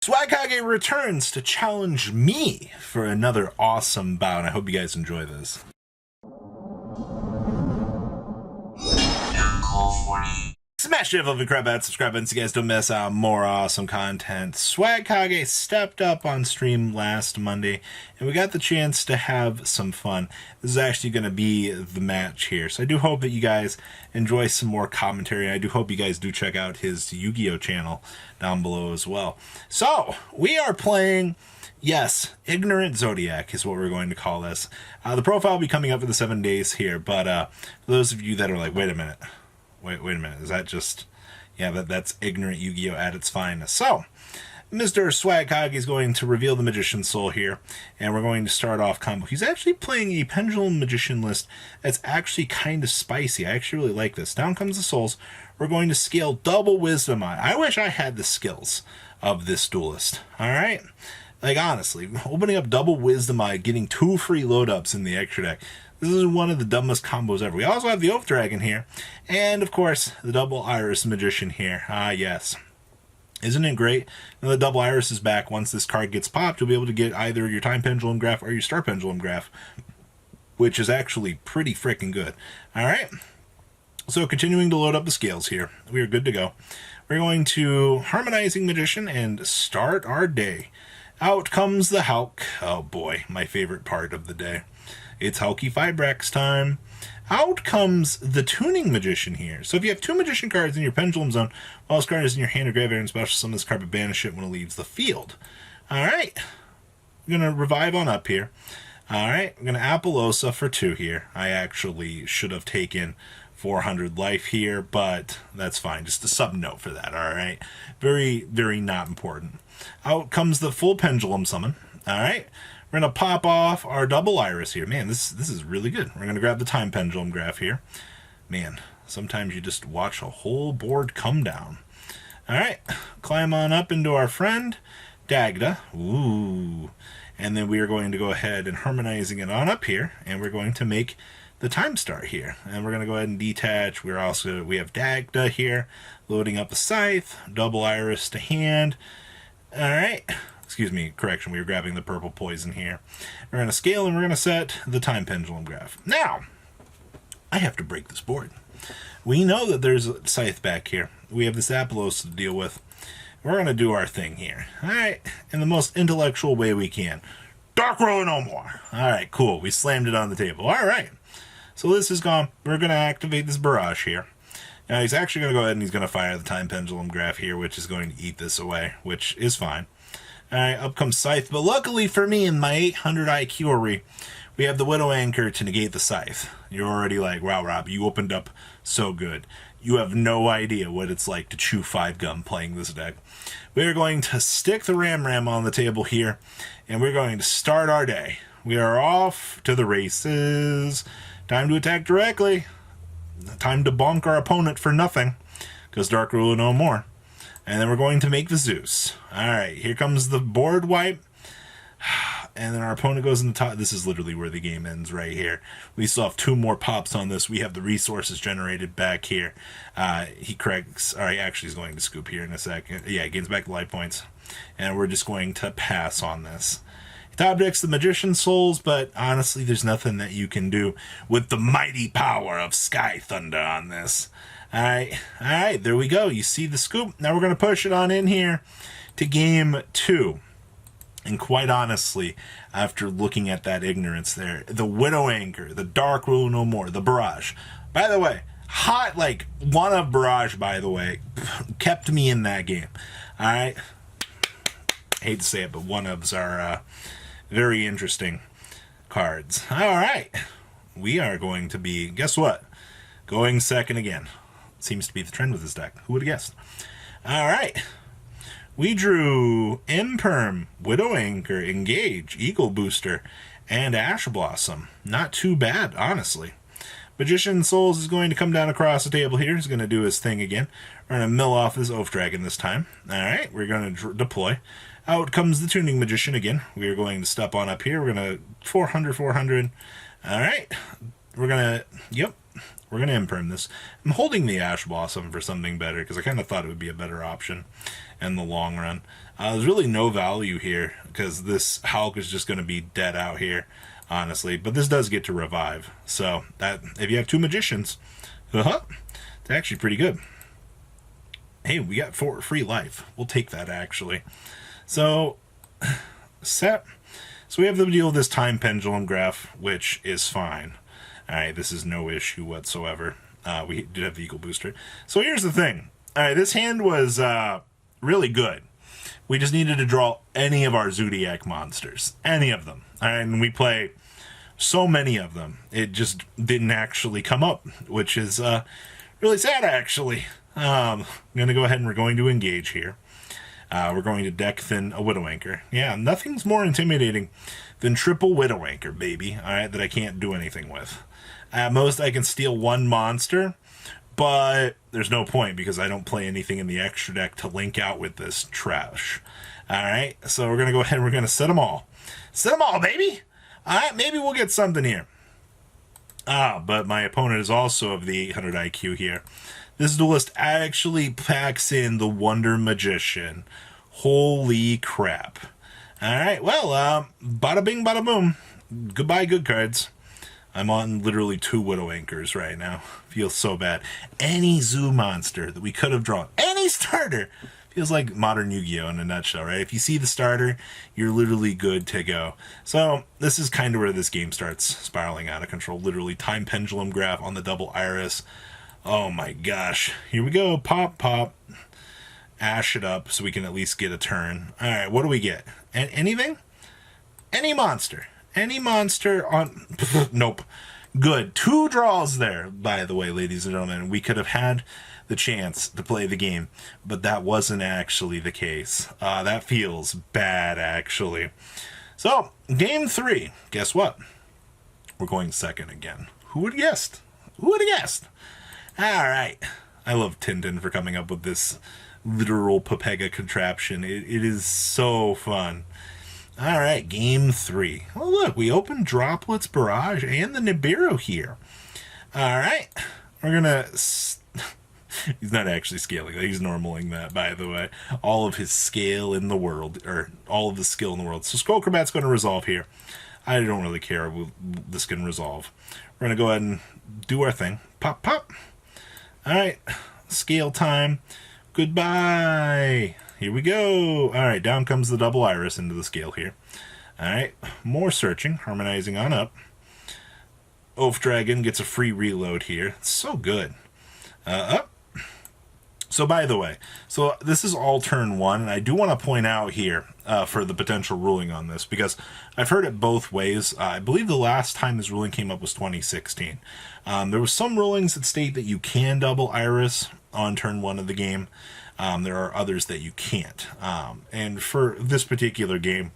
Swagkage returns to challenge me for another awesome bout. I hope you guys enjoy this. Smash it, love and crap out, subscribe button so you guys don't miss out on more awesome content. Swagkage stepped up on stream last Monday, and we got the chance to have some fun. This is actually going to be the match here, so I do hope that you guys enjoy some more commentary. I do hope you guys do check out his Yu-Gi-Oh channel down below as well. So, we are playing... Yes, Ignorant Zodiac is what we're going to call this. The profile will be coming up for the 7 days here, but for those of you that are like, wait a minute, is that just... Yeah, that's Ignorant Yu-Gi-Oh! At its finest. So, Mr. Swagkage is going to reveal the Magician's Soul here, and we're going to start off combo. He's actually playing a Pendulum Magician list that's actually kind of spicy. I actually really like this. Down comes the souls. We're going to scale double Wisdom Eye. I wish I had the skills of this duelist. Alright? Like, honestly, opening up double Wisdom Eye, getting 2 free load-ups in the extra deck. This is one of the dumbest combos ever. We also have the Oath Dragon here, and, of course, the double Iris Magician here. Ah, yes. Isn't it great? Now the double Iris is back. Once this card gets popped, you'll be able to get either your Time Pendulum Graph or your Star Pendulum Graph, which is actually pretty freaking good. Alright? So, continuing to load up the scales here. We are good to go. We're going to Harmonizing Magician and start our day. Out comes the Hulk. Oh boy, my favorite part of the day. It's Hulky Fibrax time. Out comes the Tuning Magician here. So if you have 2 Magician cards in your Pendulum Zone, while this card is in your hand or graveyard and special summon this card, but banish it when it leaves the field. Alright. I'm going to revive on up here. Alright, I'm going to Appaloosa for 2 here. I actually should have taken 400 life here, but that's fine. Just a sub-note for that, alright? Very, very not important. Out comes the full Pendulum Summon. Alright, we're going to pop off our double Iris here. Man, this is really good. We're going to grab the Time Pendulum Graph here. Man, sometimes you just watch a whole board come down. Alright, climb on up into our friend, Dagda. Ooh. And then we are going to go ahead and harmonizing it on up here, and we're going to make the Time Star here. And we're going to go ahead and detach. We have Dagda here, loading up the Scythe, double Iris to hand. Alright, excuse me, correction, we were grabbing the purple poison here. We're going to scale and we're going to set the Time Pendulum Graph. Now, I have to break this board. We know that there's a Scythe back here. We have this Appaloosa to deal with. We're going to do our thing here. Alright, in the most intellectual way we can. Dark Row no more. Alright, cool, we slammed it on the table. Alright, so this is gone. We're going to activate this barrage here. Now he's actually going to go ahead and he's going to fire the Time Pendulum Graph here, which is going to eat this away, which is fine. Alright, up comes Scythe, but luckily for me in my 800 IQ, we have the Widow Anchor to negate the Scythe. You're already like, wow, Rob, you opened up so good. You have no idea what it's like to chew 5 gum playing this deck. We're going to stick the Ram on the table here, and we're going to start our day. We are off to the races. Time to attack directly. Time to bonk our opponent for nothing, because Dark Ruler no more. And then we're going to make the Zeus. Alright, here comes the board wipe. And then our opponent goes in the top. This is literally where the game ends right here. We still have 2 more pops on this. We have the resources generated back here. He corrects, or he actually is going to scoop here in a second. Yeah, he gains back the life points. And we're just going to pass on this. Top deck's the Magician's Souls, but honestly, there's nothing that you can do with the mighty power of Sky Thunder on this. Alright, there we go. You see the scoop. Now we're going to push it on in here to game 2. And quite honestly, after looking at that ignorance there, the Widow Anchor, the Dark Rule No More, the Barrage. By the way, hot, like, one of Barrage, by the way, kept me in that game. Alright? Hate to say it, but one ofs are very interesting cards. Alright. We are going to be, guess what? Going second again. Seems to be the trend with this deck. Who would have guessed? Alright. We drew Imperm, Widow Anchor, Engage, Eagle Booster, and Ash Blossom. Not too bad, honestly. Magician Souls is going to come down across the table here. He's going to do his thing again. We're going to mill off this Oath Dragon this time. Alright, we're going to deploy. Out comes the Tuning Magician again. We are going to step on up here. We're going to 400. Alright. We're going to, yep, we're going to imperm this. I'm holding the Ash Blossom for something better because I kind of thought it would be a better option in the long run. There's really no value here because this Hulk is just going to be dead out here, honestly. But this does get to revive. So that if you have 2 magicians, it's actually pretty good. Hey, we got 4 free life. We'll take that, actually. So, set. So we have to deal with this time pendulum graph, which is fine. Alright, this is no issue whatsoever. We did have the Eagle Booster. So here's the thing. Alright, this hand was really good. We just needed to draw any of our Zodiac monsters. Any of them. Alright, and we play so many of them. It just didn't actually come up, which is really sad, actually. I'm going to go ahead and we're going to engage here. We're going to deck thin a Widow Anchor. Yeah, nothing's more intimidating than triple Widow Anchor, baby. Alright, that I can't do anything with. At most, I can steal 1 monster, but there's no point because I don't play anything in the extra deck to link out with this trash. Alright, so we're going to go ahead and we're going to set them all. Set them all, baby! Alright, maybe we'll get something here. But my opponent is also of the 800 IQ here. This duelist actually packs in the Wonder Magician. Holy crap. Alright, well, bada bing, bada boom. Goodbye, good cards. I'm on literally 2 Widow Anchors right now. Feels so bad. Any zoo monster that we could have drawn, any starter, feels like modern Yu-Gi-Oh! In a nutshell, right? If you see the starter, you're literally good to go. So this is kind of where this game starts spiraling out of control. Literally, time pendulum graph on the double iris. Oh my gosh. Here we go. Pop, pop. Ash it up so we can at least get a turn. Alright, what do we get? Anything? Any monster. Any monster on... Nope. Good. 2 draws there, by the way, ladies and gentlemen. We could have had the chance to play the game, but that wasn't actually the case. That feels bad, actually. So, game 3. Guess what? We're going second again. Who would have guessed? Who would have guessed? Alright. I love Tintin for coming up with this literal Pepega contraption. It is so fun. Alright, game 3. Well, look, we opened Droplets, Barrage, and the Nibiru here. Alright, we're gonna... He's not actually scaling that. He's normaling that, by the way. All of his scale in the world, or all of the skill in the world. So Scroll Acrobat's going to resolve here. I don't really care. This can resolve. We're going to go ahead and do our thing. Pop, pop. Alright, scale time. Goodbye. Here we go. Alright, down comes the double iris into the scale here. Alright, more searching. Harmonizing on up. Oaf Dragon gets a free reload here. It's so good. Up. So by the way, so this is all turn 1, and I do want to point out here for the potential ruling on this, because I've heard it both ways. I believe the last time this ruling came up was 2016. There was some rulings that state that you can double iris on turn 1 of the game. There are others that you can't. And for this particular game,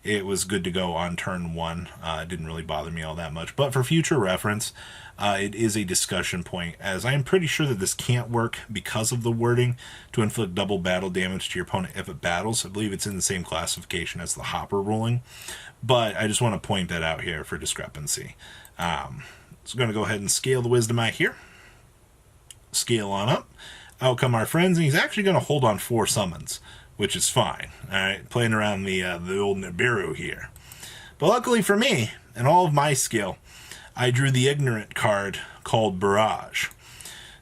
it was good to go on turn 1. It didn't really bother me all that much. But for future reference, it is a discussion point, as I am pretty sure that this can't work because of the wording to inflict double battle damage to your opponent if it battles. I believe it's in the same classification as the Hopper ruling. But I just want to point that out here for discrepancy. So I'm going to go ahead and scale the Wisdom Eye here. Scale on up. Out come our friends, and he's actually going to hold on 4 summons, which is fine. Alright, playing around the old Nibiru here. But luckily for me, and all of my skill, I drew the ignorant card called Barrage.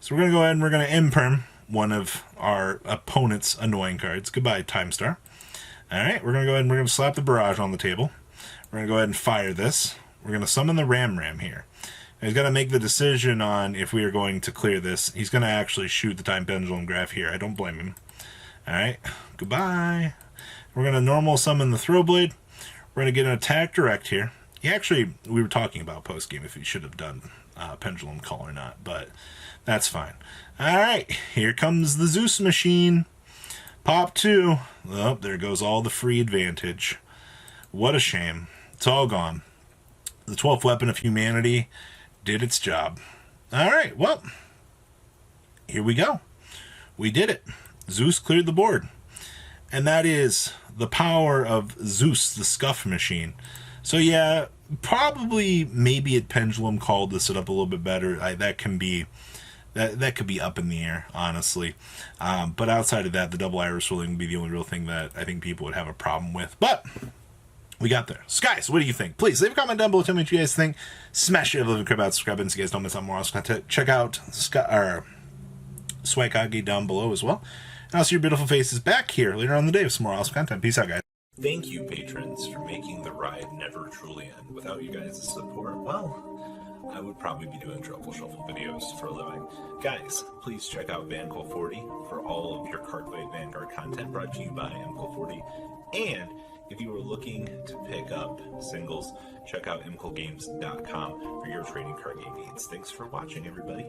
So we're going to go ahead and we're going to imperm one of our opponent's annoying cards. Goodbye, Time Star. Alright, we're going to go ahead and we're going to slap the Barrage on the table. We're going to go ahead and fire this. We're going to summon the Ram here. He's got to make the decision on if we are going to clear this. He's going to actually shoot the time pendulum graph here. I don't blame him. Alright, goodbye. We're going to normal summon the Throwblade. We're going to get an attack direct here. We were talking about post-game if he should have done Pendulum Call or not, but that's fine. Alright, here comes the Zeus machine. Pop 2. Oh, there goes all the free advantage. What a shame. It's all gone. The 12th weapon of humanity did its job. Alright, well, here we go. We did it. Zeus cleared the board. And that is the power of Zeus, the Scuff Machine. So yeah, probably maybe at Pendulum called to set up a little bit better. That can be that could be up in the air, honestly. But outside of that, the double iris ruling would be the only real thing that I think people would have a problem with. But we got there. So guys, what do you think? Please leave a comment down below. Tell me what you guys think. Smash it, love, crap out, subscribe, and so you guys don't miss out more awesome content. Check out Swagkage down below as well. And I'll see your beautiful faces back here later on in the day with some more awesome content. Peace out, guys. Thank you, patrons, for making the ride never truly end. Without you guys' support, well, I would probably be doing Truffle Shuffle videos for a living. Guys, please check out VanCool40 for all of your Cardfight Vanguard content brought to you by MCool40. And if you are looking to pick up singles, check out mcoolgames.com for your trading card game needs. Thanks for watching, everybody.